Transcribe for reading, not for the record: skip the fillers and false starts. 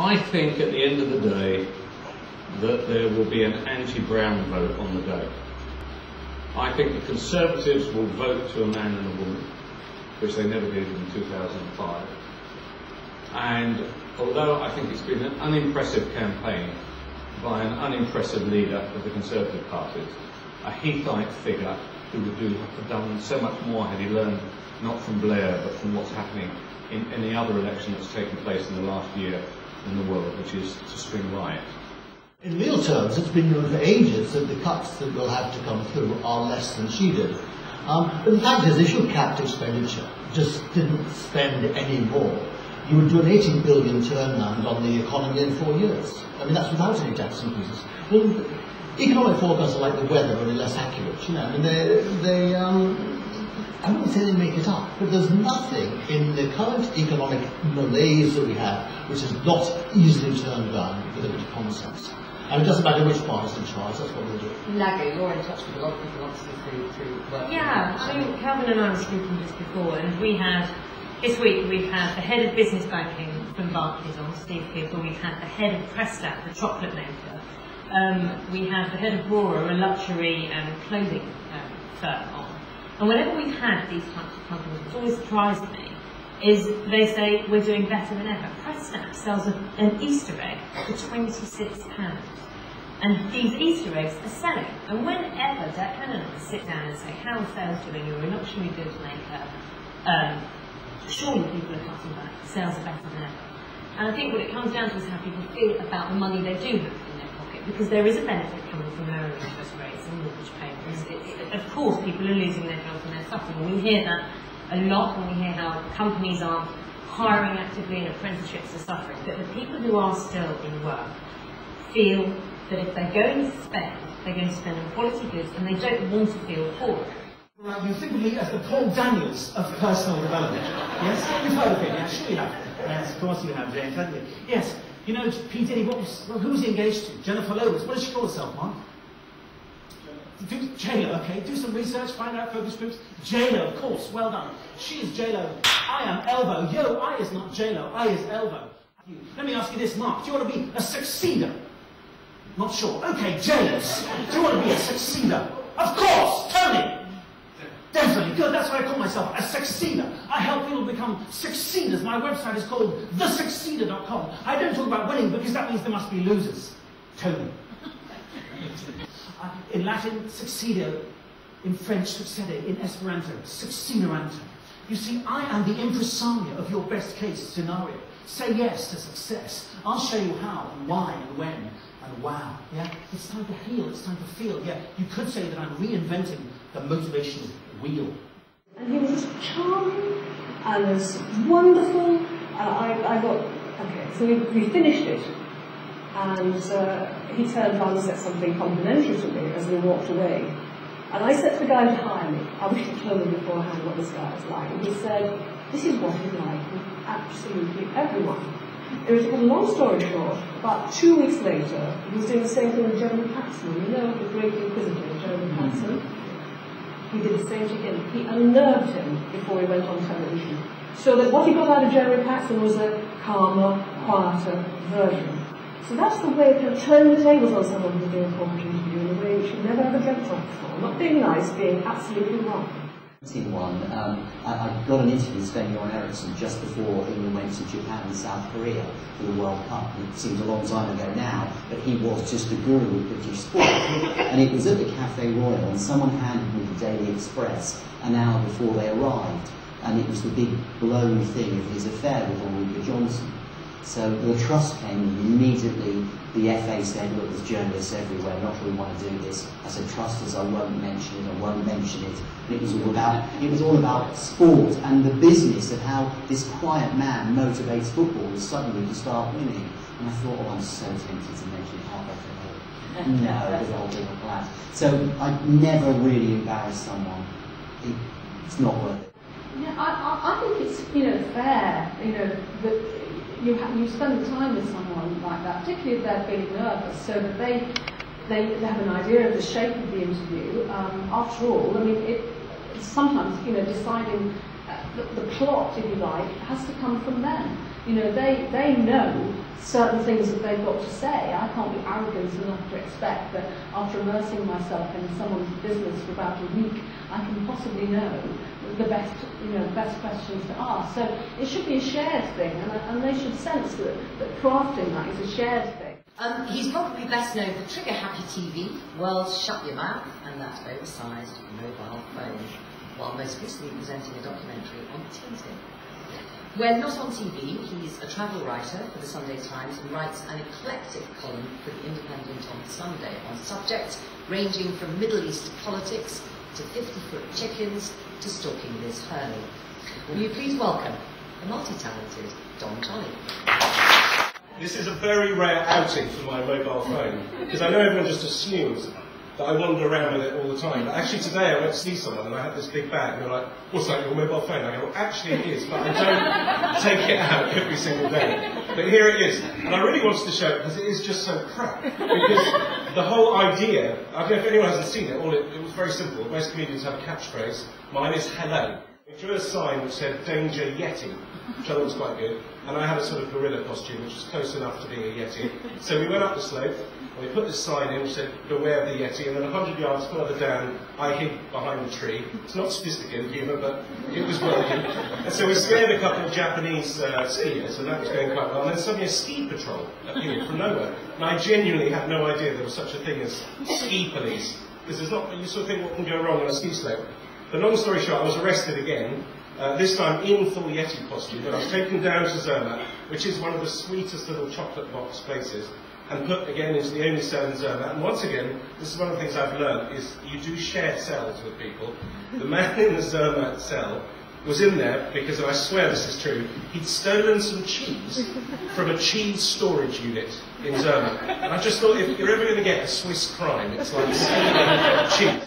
I think at the end of the day that there will be an anti-Brown vote on the day. I think the Conservatives will vote to a man and a woman, which they never did in 2005. And although I think it's been an unimpressive campaign by an unimpressive leader of the Conservative parties, a Heathite figure who would have done so much more had he learned not from Blair but from what's happening in any other election that's taken place in the last year in the world, which is to spring riot. In real terms, it's been known for ages that the cuts that will have to come through are less than she did. But the fact is, if you capped expenditure, just didn't spend any more, you would do an 18 billion turnaround on the economy in 4 years. I mean, that's without any tax increases. Well, economic forecasts are like the weather, only less accurate. You know, I mean, I wouldn't say they make it up, but there's nothing in the current economic malaise that we have which is not easily turned around with a bit of common sense. And it doesn't matter which party's in charge, that's what we'll do. Naga, you're in touch with a lot of people, obviously, through work. Yeah, I mean, Kelvin and I were speaking just before, and we had, this week we've had the head of business banking from Barclays on, Steve Cooper, we've had the head of Prestat, the chocolate maker, we have the head of Bora, a luxury clothing firm on. And whenever we've had these types of companies, what's always surprised me is they say we're doing better than ever. Prestat sells an Easter egg for £26. And these Easter eggs are selling. And whenever Declan and I sit down and say, how are sales doing? You're a luxury goods maker. Surely people are cutting back. Sales are better than ever. And I think what it comes down to is how people feel about the money they do have in their pocket. Because there is a benefit coming from lower interest rates and mortgage payments. Of course, people are losing their jobs and they're suffering. And we hear that a lot when we hear how companies aren't hiring actively and apprenticeships are suffering. But the people who are still in work feel that if they're going to spend, they're going to spend on quality goods and they don't want to feel poor. Well, you think of me as the Paul Daniels of personal development. Yes? You've heard of him, yeah? Sure you have. Yes, of course you have, James, haven't you? Yes. You know, P. Diddy, who was he engaged to? Jennifer Lopez. What does she call herself, Mark? J-Lo, okay. Do some research, find out focus groups. J-Lo, of course. Well done. She is J-Lo. I am Elbow. Yo, I is not J-Lo. I is Elbow. Let me ask you this, Mark. Do you want to be a succeeder? Not sure. Okay, James. Do you want to be a succeeder? Of course, Tony. Definitely. Good. That's what I call myself, a succeeder. I help people become succeeders. My website is called thesucceeder.com. I don't talk about winning because that means there must be losers. Tony. In Latin, succedo. In French, succede. In Esperanto, succeederanto. You see, I am the impresario of your best case scenario. Say yes to success. I'll show you how and why and when. And wow, yeah? It's time to heal, it's time to feel. Yeah, you could say that I'm reinventing the motivational wheel. And he was as charming and as wonderful. I got, okay, so we finished it. And he turned around and said something complimentary to me as we walked away. And I said to the guy to hire me, I wish to told him beforehand what this guy was like. And he said, this is what he's like with absolutely everyone. It was, a long story short, about 2 weeks later, he was doing the same thing with Jeremy Paxman. You know, the great inquisitor, Jeremy Paxman? He did the same to him. He unnerved him before he went on television. So that what he got out of Jeremy Paxman was a calmer, quieter version. So that's the way of turning the tables on someone who's doing a corporate interview in a way which you never ever dreamt of before. Not being nice, being absolutely wrong. I got an interview with Sven-Göran Eriksson just before England went to Japan and South Korea for the World Cup. It seems a long time ago now, but he was just a guru of British sport. And it was at the Café Royal, and someone handed me the Daily Express an hour before they arrived. And it was the big blown thing of his affair with Ulrika Johnson. So the trust came, and immediately the FA said, look, there's journalists everywhere, I'm not sure we want to do this. I said, trust us, I won't mention it, I won't mention it. And it was all about sport and the business of how this quiet man motivates footballers suddenly to start winning. And I thought, oh, I'm so tempted to mention it. No, the whole thing of that. So I never really embarrass someone. It's not worth it. Yeah, I think it's, fair, that you spend time with someone like that, particularly if they're feeling nervous, so that they have an idea of the shape of the interview. After all, I mean, sometimes, deciding the plot, if you like, has to come from them. You know, they know certain things that they've got to say. I can't be arrogant enough to expect that after immersing myself in someone's business for about a week, I can possibly know the best, best questions to ask. So it should be a shared thing, and they should sense that crafting that is a shared thing. He's probably best known for Trigger Happy TV, World Shut Your Mouth, and that oversized mobile phone, while most recently presenting a documentary on Tuesday. When not on TV, he's a travel writer for the Sunday Times and writes an eclectic column for the Independent on Sunday on subjects ranging from Middle East politics to 50-foot chickens to stalking Liz Hurley. Will you please welcome the multi-talented Dom Joly. This is a very rare outing for my mobile phone, because I know everyone just assumes that I wander around with it all the time. But actually today I went to see someone and I had this big bag and they're like, what's that, your mobile phone? I go, well, actually it is, but I don't take it out every single day. But here it is. And I really wanted to show it because it is just so crap. Because the whole idea, I don't know if anyone hasn't seen it, it was very simple. Most comedians have a catchphrase. Mine is hello. We drew a sign which said Danger Yeti, which I thought was quite good. And I had a sort of gorilla costume, which was close enough to being a Yeti. So we went up the slope, and we put this sign in which said, beware of the Yeti, and then 100 yards further down, I hid behind the tree. It's not sophisticated humour, but it was working. And so we scared a couple of Japanese skiers, and that was going quite well. And then suddenly a ski patrol appeared from nowhere. And I genuinely had no idea there was such a thing as ski police. Because there's not, you sort of think what can go wrong on a ski slope. But long story short, I was arrested again. This time in full Yeti costume, but I was taken down to Zermatt, which is one of the sweetest little chocolate box places, and put again into the only cell in Zermatt. And once again, this is one of the things I've learned, is you do share cells with people. The man in the Zermatt cell was in there because, and I swear this is true, he'd stolen some cheese from a cheese storage unit in Zermatt. And I just thought, if you're ever going to get a Swiss crime, it's like stealing cheese.